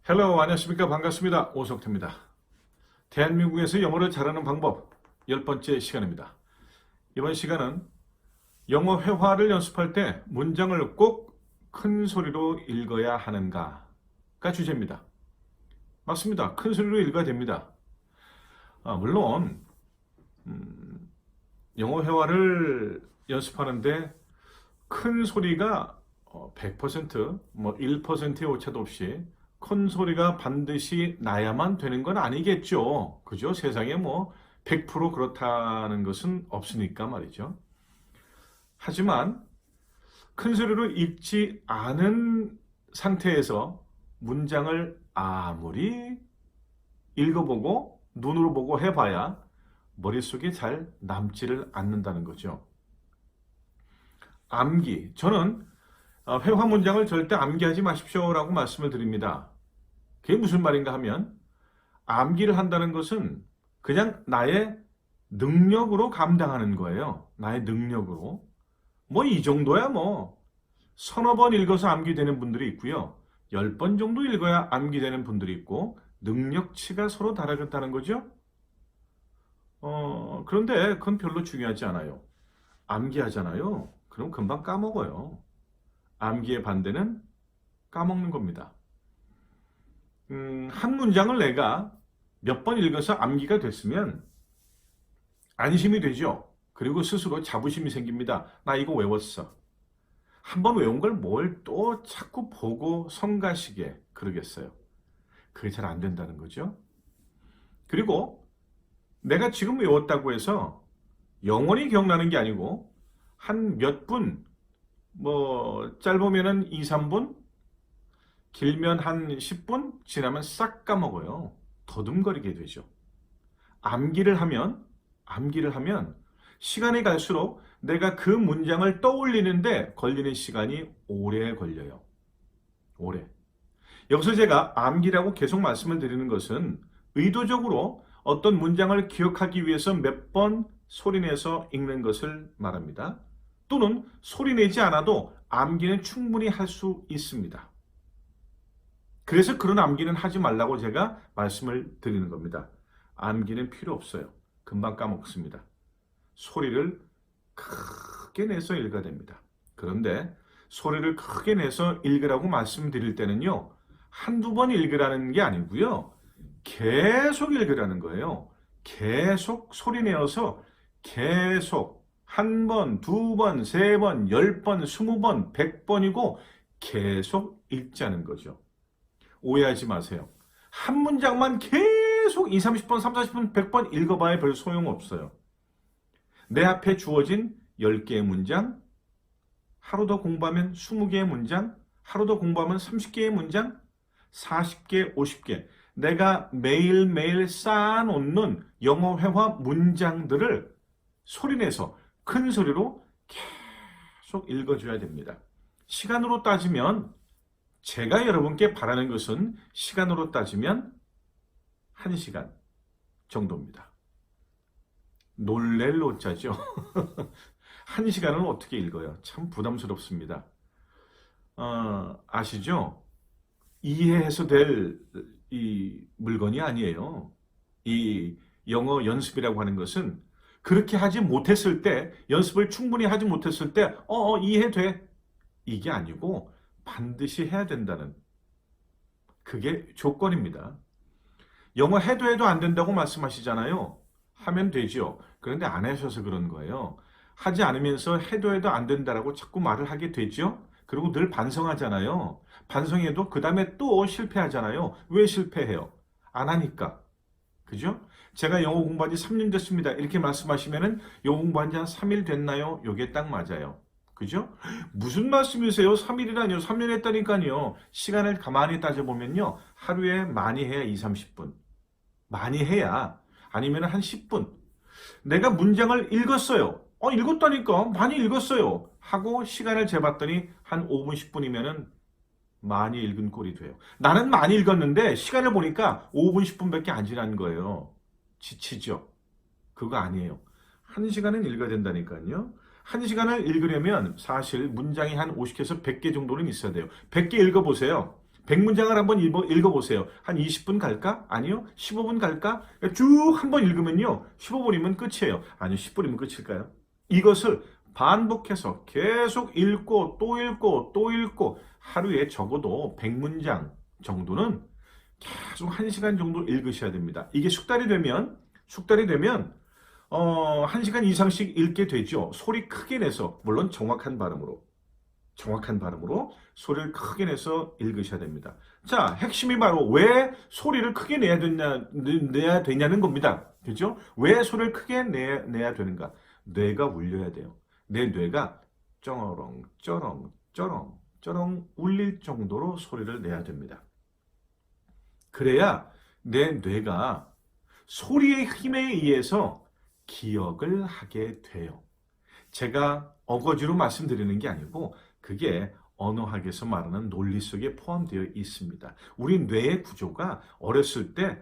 헬로, 안녕하십니까. 반갑습니다. 오석태입니다. 대한민국에서 영어를 잘하는 방법 10번째 시간입니다. 이번 시간은 영어 회화를 연습할 때 문장을 꼭 큰 소리로 읽어야 하는가가 주제입니다. 맞습니다. 큰 소리로 읽어야 됩니다. 물론 영어 회화를 연습하는데 큰 소리가 100%, 1%의 오차도 없이 큰 소리가 반드시 나야만 되는 건 아니겠죠. 그죠? 세상에 100% 그렇다는 것은 없으니까 말이죠. 하지만 큰 소리로 읽지 않은 상태에서 문장을 아무리 읽어보고 눈으로 보고 해봐야 머릿속에 잘 남지를 않는다는 거죠. 암기. 저는 회화 문장을 절대 암기하지 마십시오라고 말씀을 드립니다. 그게 무슨 말인가 하면 암기를 한다는 것은 그냥 나의 능력으로 감당하는 거예요. 나의 능력으로. 이 정도야 서너 번 읽어서 암기되는 분들이 있고요. 10번 정도 읽어야 암기되는 분들이 있고 능력치가 서로 다르다는 거죠. 그런데 그건 별로 중요하지 않아요. 암기하잖아요. 그럼 금방 까먹어요. 암기의 반대는 까먹는 겁니다. 한 문장을 내가 몇 번 읽어서 암기가 됐으면 안심이 되죠. 그리고 스스로 자부심이 생깁니다. 나 이거 외웠어. 한 번 외운 걸 뭘 또 자꾸 보고 성가시게 그러겠어요. 그게 잘 안 된다는 거죠. 그리고 내가 지금 외웠다고 해서 영원히 기억나는 게 아니고 한 몇 분, 짧으면은 2, 3분, 길면 한 10분 지나면 싹 까먹어요. 더듬거리게 되죠. 암기를 하면 시간이 갈수록 내가 그 문장을 떠올리는데 걸리는 시간이 오래 걸려요. 오래. 여기서 제가 암기라고 계속 말씀을 드리는 것은 의도적으로 어떤 문장을 기억하기 위해서 몇 번 소리내서 읽는 것을 말합니다. 또는 소리내지 않아도 암기는 충분히 할 수 있습니다. 그래서 그런 암기는 하지 말라고 제가 말씀을 드리는 겁니다. 암기는 필요 없어요. 금방 까먹습니다. 소리를 크게 내서 읽어야 됩니다. 그런데 소리를 크게 내서 읽으라고 말씀드릴 때는요. 한두 번 읽으라는 게 아니고요. 계속 읽으라는 거예요. 계속 소리 내어서 계속 한 번, 두 번, 세 번, 10번, 20번, 100번이고 계속 읽자는 거죠. 오해하지 마세요. 한 문장만 계속 2, 30번, 3, 40분, 100번 읽어봐야 별 소용없어요. 내 앞에 주어진 10개의 문장, 하루 더 공부하면 20개의 문장, 하루 더 공부하면 30개의 문장, 40개, 50개. 내가 매일매일 쌓아놓는 영어 회화 문장들을 소리내서 큰 소리로 계속 읽어줘야 됩니다. 시간으로 따지면 제가 여러분께 바라는 것은 시간으로 따지면 1시간 정도입니다. 놀랠 노자죠. 1시간을 어떻게 읽어요? 참 부담스럽습니다. 아시죠? 이해해서 될 이 물건이 아니에요. 이 영어 연습이라고 하는 것은 그렇게 하지 못했을 때, 연습을 충분히 하지 못했을 때, 이해돼. 이게 아니고 반드시 해야 된다는 그게 조건입니다. 영어 해도 안 된다고 말씀하시잖아요. 하면 되죠. 그런데 안 하셔서 그런 거예요. 하지 않으면서 해도 안 된다라고 자꾸 말을 하게 되죠. 그리고 늘 반성하잖아요. 반성해도 그 다음에 또 실패하잖아요. 왜 실패해요? 안 하니까. 그죠? 제가 영어 공부한 지 3년 됐습니다. 이렇게 말씀하시면은 영어 공부한 지 한 3일 됐나요? 요게 딱 맞아요. 그죠? 무슨 말씀이세요? 3일이라니요. 3년 했다니까요. 시간을 가만히 따져보면요. 하루에 많이 해야 2, 30분. 많이 해야 아니면 한 10분. 내가 문장을 읽었어요. 읽었다니까. 많이 읽었어요. 하고 시간을 재봤더니 한 5분, 10분이면은 많이 읽은 꼴이 돼요. 나는 많이 읽었는데 시간을 보니까 5분, 10분밖에 안 지난 거예요. 지치죠? 그거 아니에요. 1시간은 읽어야 된다니까요. 1시간을 읽으려면 사실 문장이 한 50개에서 100개 정도는 있어야 돼요. 100개 읽어보세요. 100문장을 한번 읽어보세요. 한 20분 갈까? 아니요. 15분 갈까? 쭉 한번 읽으면요. 15분이면 끝이에요. 아니요. 10분이면 끝일까요? 이것을 반복해서 계속 읽고 또 읽고 또 읽고 하루에 적어도 100문장 정도는 계속 1시간 정도 읽으셔야 됩니다. 이게 숙달이 되면 1시간 이상씩 읽게 되죠. 소리 크게 내서, 물론 정확한 발음으로 소리를 크게 내서 읽으셔야 됩니다. 자, 핵심이 바로 왜 소리를 크게 내야 되냐는 겁니다. 그죠? 왜 소리를 크게 내야 되는가? 뇌가 울려야 돼요. 내 뇌가 쩌렁, 쩌렁, 쩌렁, 쩌렁 울릴 정도로 소리를 내야 됩니다. 그래야 내 뇌가 소리의 힘에 의해서 기억을 하게 돼요. 제가 어거지로 말씀드리는 게 아니고 그게 언어학에서 말하는 논리 속에 포함되어 있습니다. 우리 뇌의 구조가 어렸을 때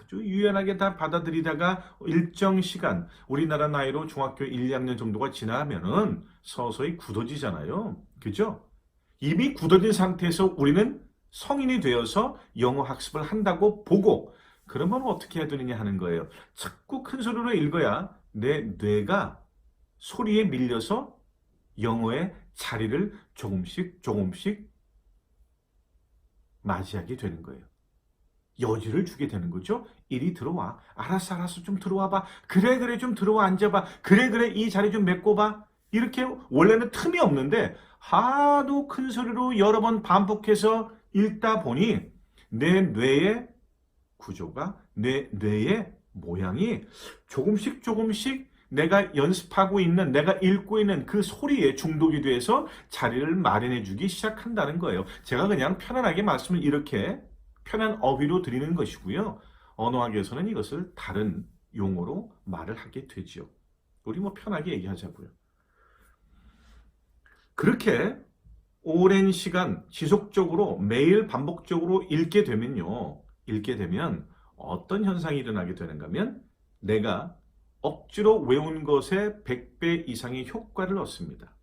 아주 유연하게 다 받아들이다가 일정 시간, 우리나라 나이로 중학교 1, 2학년 정도가 지나면은 서서히 굳어지잖아요. 그죠? 이미 굳어진 상태에서 우리는 성인이 되어서 영어 학습을 한다고 보고, 그러면 어떻게 해야 되느냐 하는 거예요. 자꾸 큰 소리로 읽어야 내 뇌가 소리에 밀려서 영어의 자리를 조금씩 맞이하게 되는 거예요. 여지를 주게 되는 거죠. 이리 들어와. 알았어 좀 들어와 봐. 그래 좀 들어와 앉아봐. 그래 이 자리 좀 메꿔봐. 이렇게 원래는 틈이 없는데 하도 큰 소리로 여러 번 반복해서 읽다 보니 내 뇌의 구조가, 내 뇌의 모양이 조금씩 내가 연습하고 있는, 내가 읽고 있는 그 소리에 중독이 돼서 자리를 마련해 주기 시작한다는 거예요. 제가 그냥 편안하게 말씀을 이렇게 편한 어휘로 드리는 것이고요. 언어학에서는 이것을 다른 용어로 말을 하게 되죠. 우리 편하게 얘기하자고요. 그렇게 오랜 시간 지속적으로 매일 반복적으로 읽게 되면 어떤 현상이 일어나게 되는가 하면 내가 억지로 외운 것의 100배 이상의 효과를 얻습니다.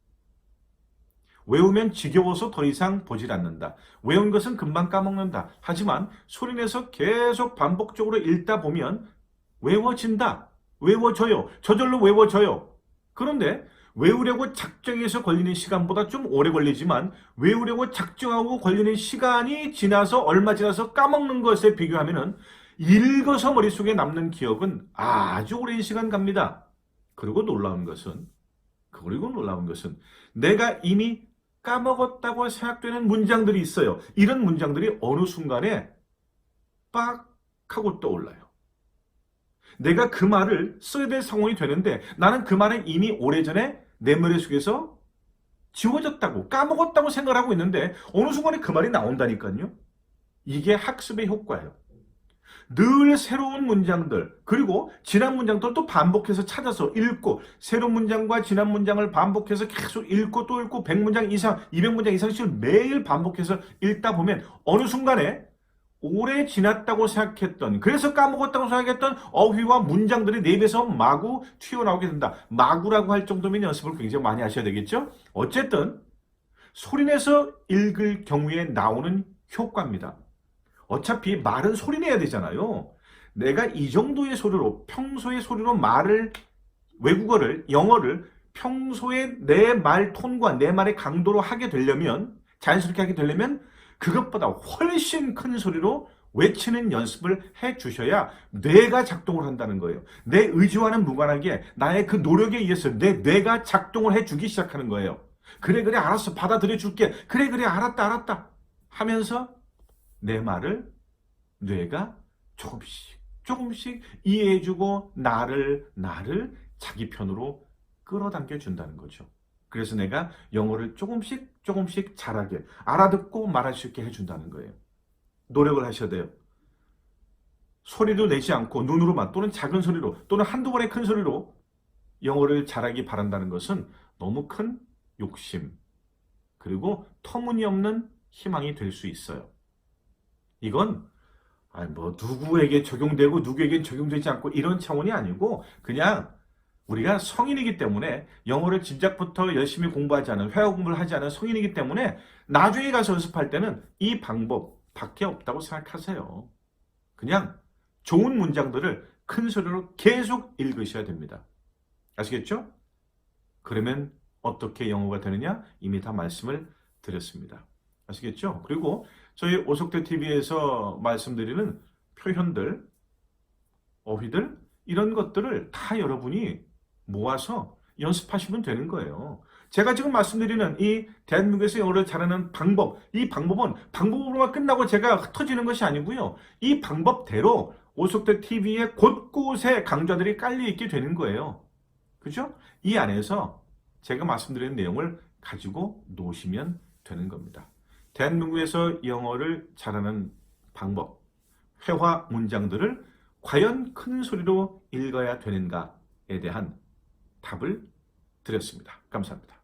외우면 지겨워서 더 이상 보질 않는다. 외운 것은 금방 까먹는다. 하지만 소리내서 계속 반복적으로 읽다 보면 외워진다. 외워져요. 저절로 외워져요. 그런데 외우려고 작정해서 걸리는 시간보다 좀 오래 걸리지만 외우려고 작정하고 걸리는 시간이 지나서 얼마 지나서 까먹는 것에 비교하면 읽어서 머릿속에 남는 기억은 아주 오랜 시간 갑니다. 그리고 놀라운 것은 내가 이미 까먹었다고 생각되는 문장들이 있어요. 이런 문장들이 어느 순간에 빡 하고 떠올라요. 내가 그 말을 써야 될 상황이 되는데 나는 그 말은 이미 오래전에 내 머릿속에서 지워졌다고, 까먹었다고 생각을 하고 있는데 어느 순간에 그 말이 나온다니까요. 이게 학습의 효과예요. 늘 새로운 문장들, 그리고 지난 문장들 또 반복해서 찾아서 읽고, 새로운 문장과 지난 문장을 반복해서 계속 읽고 또 읽고 100문장 이상, 200문장 이상씩 매일 반복해서 읽다 보면 어느 순간에 오래 지났다고 생각했던, 그래서 까먹었다고 생각했던 어휘와 문장들이 내 입에서 마구 튀어나오게 된다. 마구라고 할 정도면 연습을 굉장히 많이 하셔야 되겠죠? 어쨌든 소리내서 읽을 경우에 나오는 효과입니다. 어차피 말은 소리내야 되잖아요. 내가 이 정도의 소리로, 평소의 소리로 말을, 외국어를, 영어를 평소에 내 말 톤과 내 말의 강도로 하게 되려면, 자연스럽게 하게 되려면 그것보다 훨씬 큰 소리로 외치는 연습을 해 주셔야 뇌가 작동을 한다는 거예요. 내 의지와는 무관하게 나의 그 노력에 의해서 내 뇌가 작동을 해 주기 시작하는 거예요. 그래 알았어, 받아들여 줄게. 그래 알았다 하면서 내 말을 뇌가 조금씩 이해해주고 나를 자기 편으로 끌어당겨 준다는 거죠. 그래서 내가 영어를 조금씩 잘하게, 알아듣고 말할 수 있게 해준다는 거예요. 노력을 하셔야 돼요. 소리도 내지 않고 눈으로만, 또는 작은 소리로, 또는 한두 번의 큰 소리로 영어를 잘하기 바란다는 것은 너무 큰 욕심, 그리고 터무니없는 희망이 될 수 있어요. 이건 누구에게 적용되고 누구에겐 적용되지 않고 이런 차원이 아니고 그냥 우리가 성인이기 때문에 영어를 진작부터 열심히 공부하지 않은, 회화 공부를 하지 않은 성인이기 때문에 나중에 가서 연습할 때는 이 방법밖에 없다고 생각하세요. 그냥 좋은 문장들을 큰 소리로 계속 읽으셔야 됩니다. 아시겠죠? 그러면 어떻게 영어가 되느냐? 이미 다 말씀을 드렸습니다. 아시겠죠? 그리고 저희 오석대 TV에서 말씀드리는 표현들, 어휘들, 이런 것들을 다 여러분이 모아서 연습하시면 되는 거예요. 제가 지금 말씀드리는 이 대한민국에서 영어를 잘하는 방법, 이 방법은 방법으로만 끝나고 제가 흩어지는 것이 아니고요. 이 방법대로 오석대 TV의 곳곳에 강좌들이 깔려 있게 되는 거예요. 그죠? 이 안에서 제가 말씀드리는 내용을 가지고 놓으시면 되는 겁니다. 대한민국에서 영어를 잘하는 방법, 회화 문장들을 과연 큰 소리로 읽어야 되는가에 대한 답을 드렸습니다. 감사합니다.